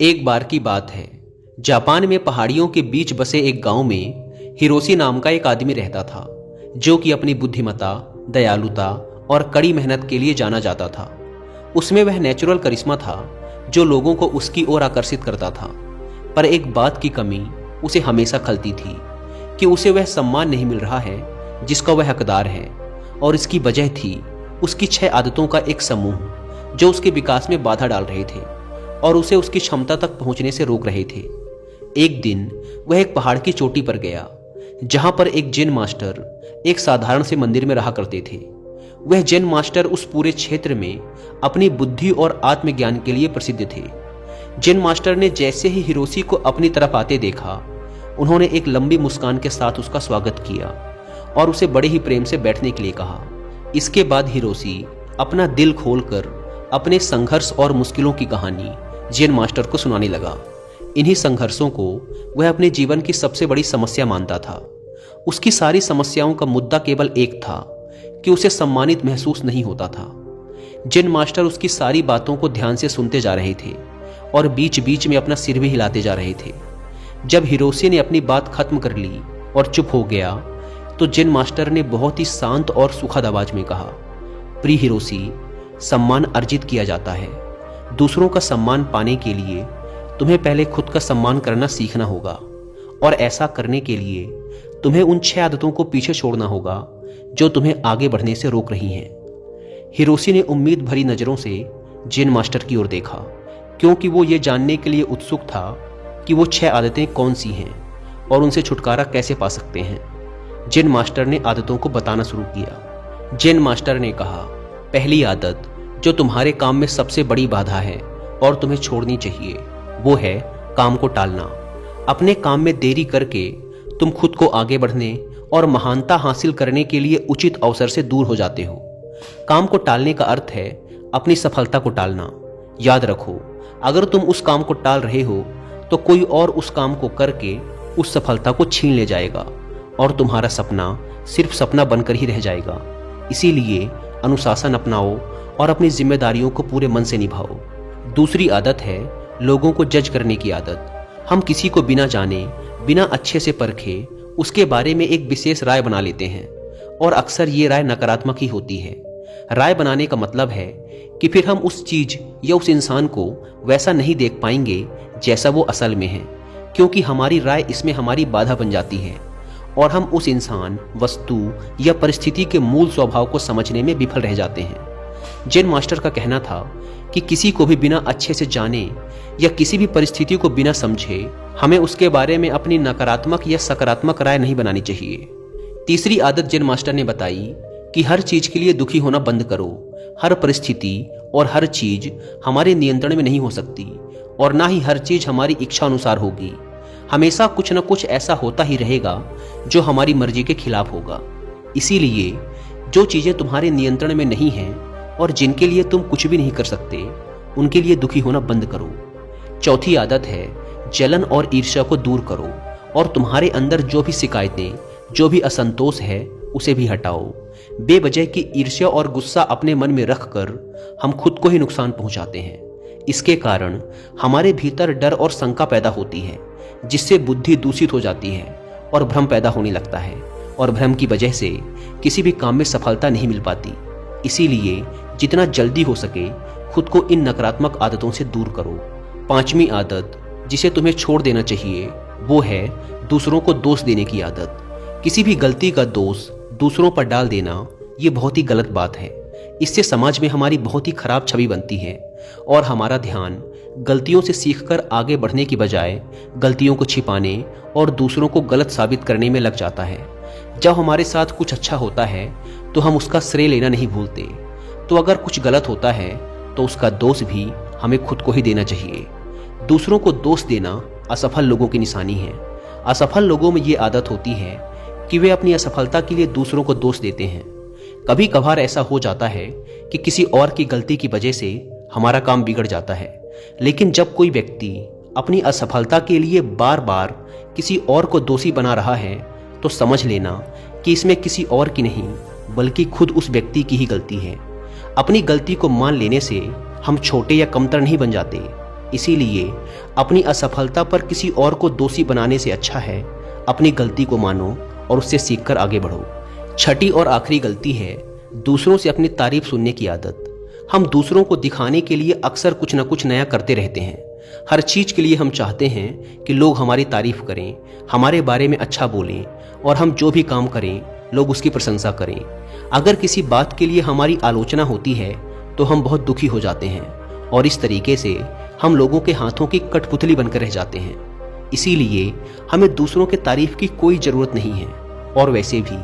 एक बार की बात है, जापान में पहाड़ियों के बीच बसे एक गांव में हिरोशी नाम का एक आदमी रहता था, जो कि अपनी बुद्धिमत्ता, दयालुता और कड़ी मेहनत के लिए जाना जाता था। उसमें वह नेचुरल करिश्मा था जो लोगों को उसकी ओर आकर्षित करता था। पर एक बात की कमी उसे हमेशा खलती थी कि उसे वह सम्मान नहीं मिल रहा है जिसका वह हकदार है, और इसकी वजह थी उसकी 6 आदतों का एक समूह जो उसके विकास में बाधा डाल रहे थे और उसे उसकी क्षमता तक पहुंचने से रोक रहे थे। एक दिन वह एक पहाड़ की चोटी पर गया, जहां पर एक जैन मास्टर एक साधारण से मंदिर में रहा करते थे। वह जैन मास्टर उस पूरे क्षेत्र में अपनी बुद्धि और आत्मज्ञान के लिए प्रसिद्ध थे। जैन मास्टर ने जैसे ही हिरोशी को अपनी तरफ आते देखा, उन्होंने एक लंबी मुस्कान के साथ उसका स्वागत किया और उसे बड़े ही प्रेम से बैठने के लिए कहा। इसके बाद हिरोशी अपना दिल खोलकर अपने संघर्ष और मुश्किलों की कहानी जैन मास्टर को सुनाने लगा। इन्हीं संघर्षों को वह अपने जीवन की सबसे बड़ी समस्या मानता था। उसकी सारी समस्याओं का मुद्दा केवल एक था कि उसे सम्मानित महसूस नहीं होता था। जैन मास्टर उसकी सारी बातों को ध्यान से सुनते जा रहे थे और बीच बीच में अपना सिर भी हिलाते जा रहे थे। जब हिरोशी ने अपनी बात खत्म कर ली और चुप हो गया, तो जैन मास्टर ने बहुत ही शांत और सुखद आवाज में कहा, प्रिय हिरोशी, सम्मान अर्जित किया जाता है। दूसरों का सम्मान पाने के लिए तुम्हें पहले खुद का सम्मान करना सीखना होगा, और ऐसा करने के लिए तुम्हें उन 6 आदतों को पीछे छोड़ना होगा जो तुम्हें आगे बढ़ने से रोक रही हैं। हिरोशी ने उम्मीद भरी नजरों से जैन मास्टर की ओर देखा, क्योंकि वो ये जानने के लिए उत्सुक था कि वो 6 आदतें कौन सी हैं और उनसे छुटकारा कैसे पा सकते हैं। जैन मास्टर ने आदतों को बताना शुरू किया। जैन मास्टर ने कहा, पहली आदत जो तुम्हारे काम में सबसे बड़ी बाधा है और तुम्हें छोड़नी चाहिए, वो है काम को टालना। अपने काम में देरी करके तुम खुद को आगे बढ़ने और महानता हासिल करने के लिए उचित अवसर से दूर हो जाते हो। काम को टालने का अर्थ है अपनी सफलता को टालना। याद रखो, अगर तुम उस काम को टाल रहे हो तो कोई और उस काम को करके उस सफलता को छीन ले जाएगा और तुम्हारा सपना सिर्फ सपना बनकर ही रह जाएगा। इसीलिए अनुशासन अपनाओ और अपनी जिम्मेदारियों को पूरे मन से निभाओ। दूसरी आदत है लोगों को जज करने की आदत। हम किसी को बिना जाने, बिना अच्छे से परखे उसके बारे में एक विशेष राय बना लेते हैं, और अक्सर ये राय नकारात्मक ही होती है। राय बनाने का मतलब है कि फिर हम उस चीज या उस इंसान को वैसा नहीं देख पाएंगे जैसा वो असल में है, क्योंकि हमारी राय इसमें हमारी बाधा बन जाती है और हम उस इंसान, वस्तु या परिस्थिति के मूल स्वभाव को समझने में विफल रह जाते हैं। जैन मास्टर का कहना था कि किसी को भी बिना अच्छे से जाने या किसी भी परिस्थिति को बिना समझे हमें उसके बारे में अपनी नकारात्मक या सकारात्मक राय नहीं बनानी चाहिए। तीसरी आदत जैन मास्टर ने बताई कि हर चीज के लिए दुखी होना बंद करो। हर परिस्थिति और हर चीज हमारे नियंत्रण में नहीं हो सकती, और ना ही हर चीज हमारी इच्छा अनुसार होगी। हमेशा कुछ न कुछ ऐसा होता ही रहेगा जो हमारी मर्जी के खिलाफ होगा। इसीलिए जो चीजें तुम्हारे नियंत्रण में नहीं हैं और जिनके लिए तुम कुछ भी नहीं कर सकते, उनके लिए दुखी होना बंद करो। चौथी आदत है जलन और ईर्ष्या को दूर करो, और तुम्हारे अंदर जो भी शिकायतें, जो भी असंतोष है, उसे भी हटाओ। बेवजह की ईर्ष्या और गुस्सा अपने मन में रखकर हम खुद को ही नुकसान पहुंचाते हैं। इसके कारण हमारे भीतर डर और शंका पैदा होती है, जिससे बुद्धि दूषित हो जाती है और भ्रम पैदा होने लगता है, और भ्रम की वजह से किसी भी काम में सफलता नहीं मिल पाती। इसीलिए जितना जल्दी हो सके खुद को इन नकारात्मक आदतों से दूर करो। 5वीं आदत जिसे तुम्हें छोड़ देना चाहिए, वो है दूसरों को दोष देने की आदत। किसी भी गलती का दोष दूसरों पर डाल देना ये बहुत ही गलत बात है। इससे समाज में हमारी बहुत ही खराब छवि बनती है और हमारा ध्यान गलतियों से सीखकर आगे बढ़ने की बजाय गलतियों को छिपाने और दूसरों को गलत साबित करने में लग जाता है। जब हमारे साथ कुछ अच्छा होता है तो हम उसका श्रेय लेना नहीं भूलते, तो अगर कुछ गलत होता है तो उसका दोष भी हमें खुद को ही देना चाहिए। दूसरों को दोष देना असफल लोगों की निशानी है। असफल लोगों में ये आदत होती है कि वे अपनी असफलता के लिए दूसरों को दोष देते हैं। कभी कभार ऐसा हो जाता है कि किसी और की गलती की वजह से हमारा काम बिगड़ जाता है, लेकिन जब कोई व्यक्ति अपनी असफलता के लिए बार बार किसी और को दोषी बना रहा है, तो समझ लेना कि इसमें किसी और की नहीं बल्कि खुद उस व्यक्ति की ही गलती है। अपनी गलती को मान लेने से हम छोटे या कमतर नहीं बन जाते, इसीलिए अपनी असफलता पर किसी और को दोषी बनाने से अच्छा है अपनी गलती को मानो और उससे सीखकर आगे बढ़ो। छठी और आखिरी गलती है दूसरों से अपनी तारीफ सुनने की आदत। हम दूसरों को दिखाने के लिए अक्सर कुछ न कुछ नया करते रहते हैं। हर चीज़ के लिए हम चाहते हैं कि लोग हमारी तारीफ करें, हमारे बारे में अच्छा बोलें और हम जो भी काम करें लोग उसकी प्रशंसा करें। अगर किसी बात के लिए हमारी आलोचना होती है तो हम बहुत दुखी हो जाते हैं और इस तरीके से हम लोगों के हाथों की कठपुतली बनकर रह जाते हैं। इसीलिए हमें दूसरों के तारीफ की कोई ज़रूरत नहीं है। और वैसे भी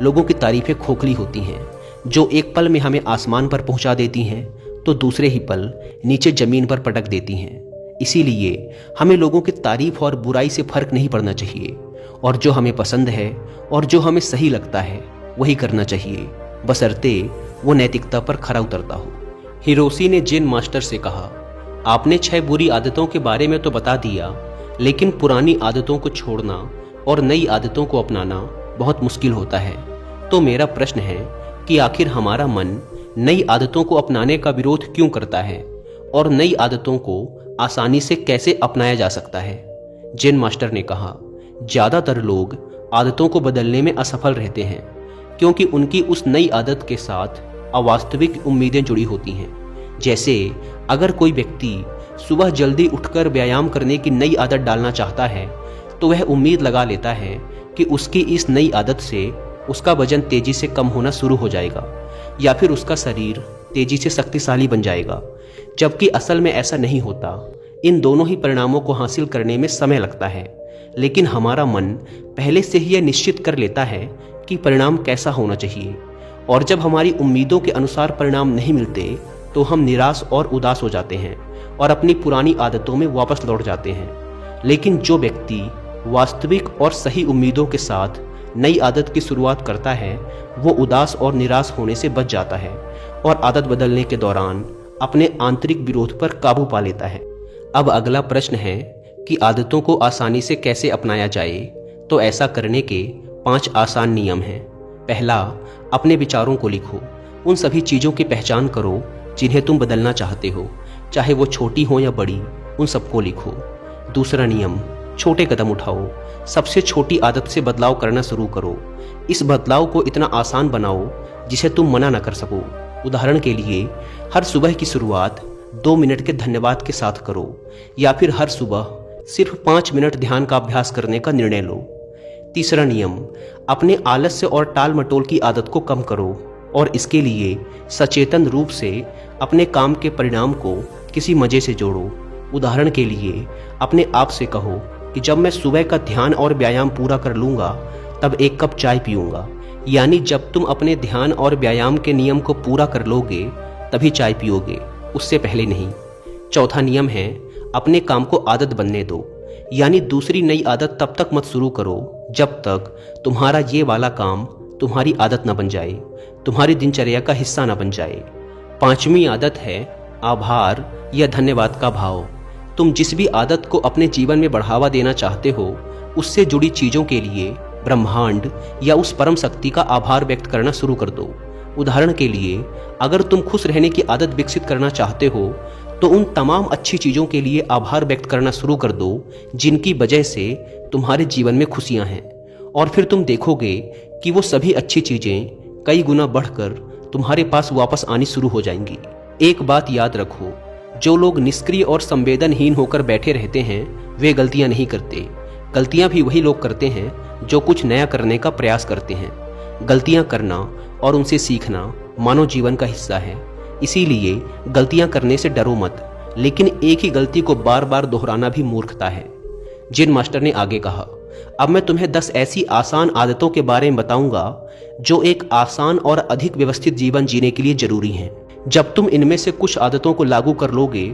लोगों की तारीफें खोखली होती हैं, जो एक पल में हमें आसमान पर पहुंचा देती हैं तो दूसरे ही पल नीचे ज़मीन पर पटक देती हैं। इसीलिए हमें लोगों की तारीफ और बुराई से फर्क नहीं पड़ना चाहिए और जो हमें पसंद है और जो हमें सही लगता है वही करना चाहिए, बशर्ते वो नैतिकता पर खरा उतरता हो। हिरोशी ने जेन मास्टर से कहा, आपने 6 बुरी आदतों के बारे में तो बता दिया, लेकिन पुरानी आदतों को छोड़ना और नई आदतों को अपनाना बहुत मुश्किल होता है। तो मेरा प्रश्न है कि आखिर हमारा मन नई आदतों को अपनाने का विरोध क्यों करता है और नई आदतों को आसानी से कैसे अपनाया जा सकता है? जेन मास्टर ने कहा, ज़्यादातर लोग आदतों को बदलने में असफल रहते हैं क्योंकि उनकी उस नई आदत के साथ अवास्तविक उम्मीदें जुड़ी होती हैं। जैसे अगर कोई व्यक्ति सुबह जल्दी उठकर व्यायाम करने की नई आदत डालना चाहता है तो वह उम्मीद लगा लेता है कि उसकी इस नई आदत से उसका वजन तेजी से कम होना शुरू हो जाएगा या फिर उसका शरीर तेजी से शक्तिशाली बन जाएगा, जबकि असल में ऐसा नहीं होता। इन दोनों ही परिणामों को हासिल करने में समय लगता है, लेकिन हमारा मन पहले से ही यह निश्चित कर लेता है कि परिणाम कैसा होना चाहिए। और जब हमारी उम्मीदों के अनुसार परिणाम नहीं मिलते तो हम निराश और उदास हो जाते हैं और अपनी पुरानी आदतों में वापस लौट जाते हैं। लेकिन जो व्यक्ति वास्तविक और सही उम्मीदों के साथ नई आदत की शुरुआत करता है वो उदास और निराश होने से बच जाता है और आदत बदलने के दौरान अपने आंतरिक विरोध पर काबू पा लेता है। अब अगला प्रश्न है कि आदतों को आसानी से कैसे अपनाया जाए। तो ऐसा करने के 5 आसान नियम हैं। पहला, अपने विचारों को लिखो। उन सभी चीज़ों की पहचान करो जिन्हें तुम बदलना चाहते हो, चाहे वो छोटी हो या बड़ी, उन सबको लिखो। दूसरा नियम, छोटे कदम उठाओ। सबसे छोटी आदत से बदलाव करना शुरू करो। इस बदलाव को इतना आसान बनाओ जिसे तुम मना न कर सको। उदाहरण के लिए, हर सुबह की शुरुआत 2 मिनट के धन्यवाद के साथ करो या फिर हर सुबह सिर्फ 5 मिनट ध्यान का अभ्यास करने का निर्णय लो। तीसरा नियम, अपने आलस्य और टाल मटोल की आदत को कम करो और इसके लिए सचेतन रूप से अपने काम के परिणाम को किसी मजे से जोड़ो। उदाहरण के लिए, अपने आप से कहो कि जब मैं सुबह का ध्यान और व्यायाम पूरा कर लूँगा तब 1 कप चाय पीऊँगा। यानी जब तुम अपने ध्यान और व्यायाम के नियम को पूरा कर लोगे तभी चाय पियोगे, उससे पहले नहीं। चौथा नियम है, अपने काम को आदत बनने दो। यानी दूसरी नई आदत तब तक मत शुरू करो जब तक तुम्हारा ये वाला काम तुम्हारी आदत न बन जाए, तुम्हारी दिनचर्या का हिस्सा न बन जाए। 5वीं आदत है आभार या धन्यवाद का भाव। तुम जिस भी आदत को अपने जीवन में बढ़ावा देना चाहते हो उससे जुड़ी चीज़ों के लिए ब्रह्मांड या उस परम शक्ति का आभार व्यक्त करना शुरू कर दो। उदाहरण के लिए, अगर तुम खुश रहने की आदत विकसित करना चाहते हो तो उन तमाम अच्छी चीज़ों के लिए आभार व्यक्त करना शुरू कर दो जिनकी वजह से तुम्हारे जीवन में खुशियां हैं, और फिर तुम देखोगे कि वो सभी अच्छी चीज़ें कई गुना बढ़कर तुम्हारे पास वापस आनी शुरू हो जाएंगी। एक बात याद रखो, जो लोग निष्क्रिय और संवेदनहीन होकर बैठे रहते हैं वे गलतियां नहीं करते। गलतियां भी वही लोग करते हैं जो कुछ नया करने का प्रयास करते हैं। गलतियां करना और उनसे सीखना मानव जीवन का हिस्सा है। इसीलिए गलतियां करने से डरो मत, लेकिन एक ही गलती को बार बार दोहराना भी मूर्खता है। जेन मास्टर ने आगे कहा, अब मैं तुम्हें 10 ऐसी आसान आदतों के बारे में बताऊंगा जो एक आसान और अधिक व्यवस्थित जीवन जीने के लिए जरूरी हैं। जब तुम इनमें से कुछ आदतों को लागू कर लोगे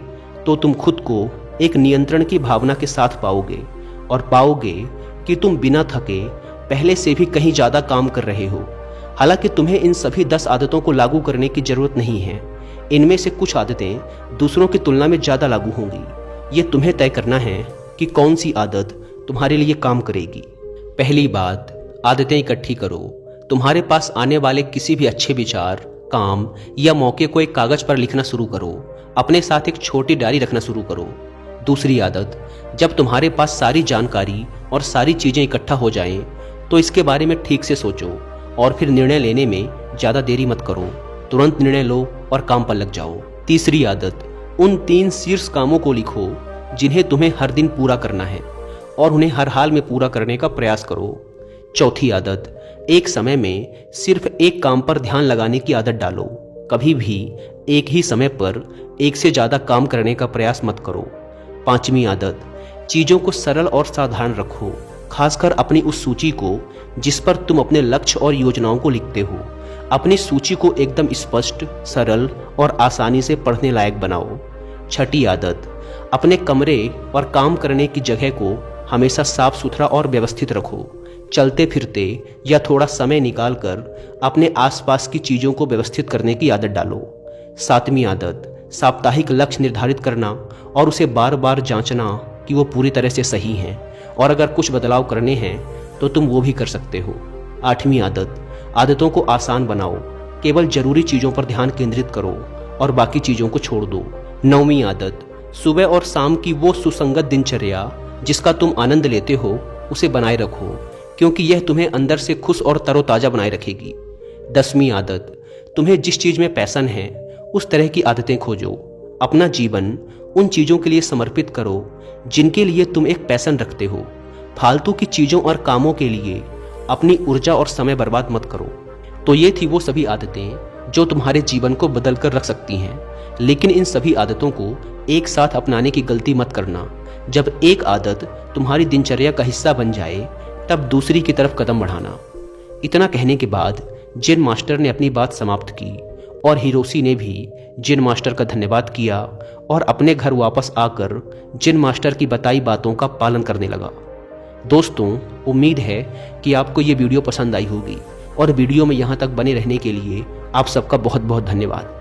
तो तुम खुद को एक नियंत्रण की भावना के साथ पाओगे और पाओगे कि तुम बिना थके पहले से भी कहीं ज़्यादा काम कर रहे हो। हालांकि तुम्हें इन सभी 10 आदतों को लागू करने की ज़रूरत नहीं है। इनमें से कुछ आदतें दूसरों की तुलना में ज़्यादा लागू होंगी। ये तुम्हें तय करना है कि कौन सी आदत तुम्हारे लिए काम करेगी। पहली बात, आदतें इकट्ठी करो। तुम्हारे पास आने वाले किसी भी अच्छे विचार, काम या मौके को एक कागज पर लिखना शुरू करो। अपने साथ एक छोटी डायरी रखना शुरू करो। दूसरी आदत, जब तुम्हारे पास सारी जानकारी और सारी चीज़ें इकट्ठा हो जाएं, तो इसके बारे में ठीक से सोचो और फिर निर्णय लेने में ज़्यादा देरी मत करो। तुरंत निर्णय लो और काम पर लग जाओ। तीसरी आदत, उन 3 शीर्ष कामों को लिखो जिन्हें तुम्हें हर दिन पूरा करना है और उन्हें हर हाल में पूरा करने का प्रयास करो। चौथी आदत, एक समय में सिर्फ एक काम पर ध्यान लगाने की आदत डालो। कभी भी एक ही समय पर एक से ज़्यादा काम करने का प्रयास मत करो। पांचवी आदत, चीज़ों को सरल और साधारण रखो, खासकर अपनी उस सूची को जिस पर तुम अपने लक्ष्य और योजनाओं को लिखते हो। अपनी सूची को एकदम स्पष्ट, सरल और आसानी से पढ़ने लायक बनाओ। छठी आदत, अपने कमरे और काम करने की जगह को हमेशा साफ सुथरा और व्यवस्थित रखो। चलते फिरते या थोड़ा समय निकालकर अपने आसपास की चीज़ों को व्यवस्थित करने की आदत डालो। सातवीं आदत, साप्ताहिक लक्ष्य निर्धारित करना और उसे बार बार जांचना कि वो पूरी तरह से सही हैं, और अगर कुछ बदलाव करने हैं तो तुम वो भी कर सकते हो। आठवीं आदत, आदतों को आसान बनाओ, केवल जरूरी चीज़ों पर ध्यान केंद्रित करो और बाकी चीज़ों को छोड़ दो। नौवीं आदत, सुबह और शाम की वो सुसंगत दिनचर्या जिसका तुम आनंद लेते हो उसे बनाए रखो, क्योंकि यह तुम्हें अंदर से खुश और तरोताज़ा बनाए रखेगी। 10वीं आदत, तुम्हें जिस चीज़ में पैशन है उस तरह की आदतें खोजो। अपना जीवन उन चीज़ों के लिए समर्पित करो जिनके लिए तुम एक पैशन रखते हो। फालतू की चीज़ों और कामों के लिए अपनी ऊर्जा और समय बर्बाद मत करो। तो ये थी वो सभी आदतें जो तुम्हारे जीवन को बदल कर रख सकती हैं, लेकिन इन सभी आदतों को एक साथ अपनाने की गलती मत करना। जब एक आदत तुम्हारी दिनचर्या का हिस्सा बन जाए तब दूसरी की तरफ कदम बढ़ाना। इतना कहने के बाद जेन मास्टर ने अपनी बात समाप्त की और हिरोशी ने भी जेन मास्टर का धन्यवाद किया और अपने घर वापस आकर जेन मास्टर की बताई बातों का पालन करने लगा। दोस्तों, उम्मीद है कि आपको ये वीडियो पसंद आई होगी और वीडियो में यहाँ तक बने रहने के लिए आप सबका बहुत बहुत धन्यवाद।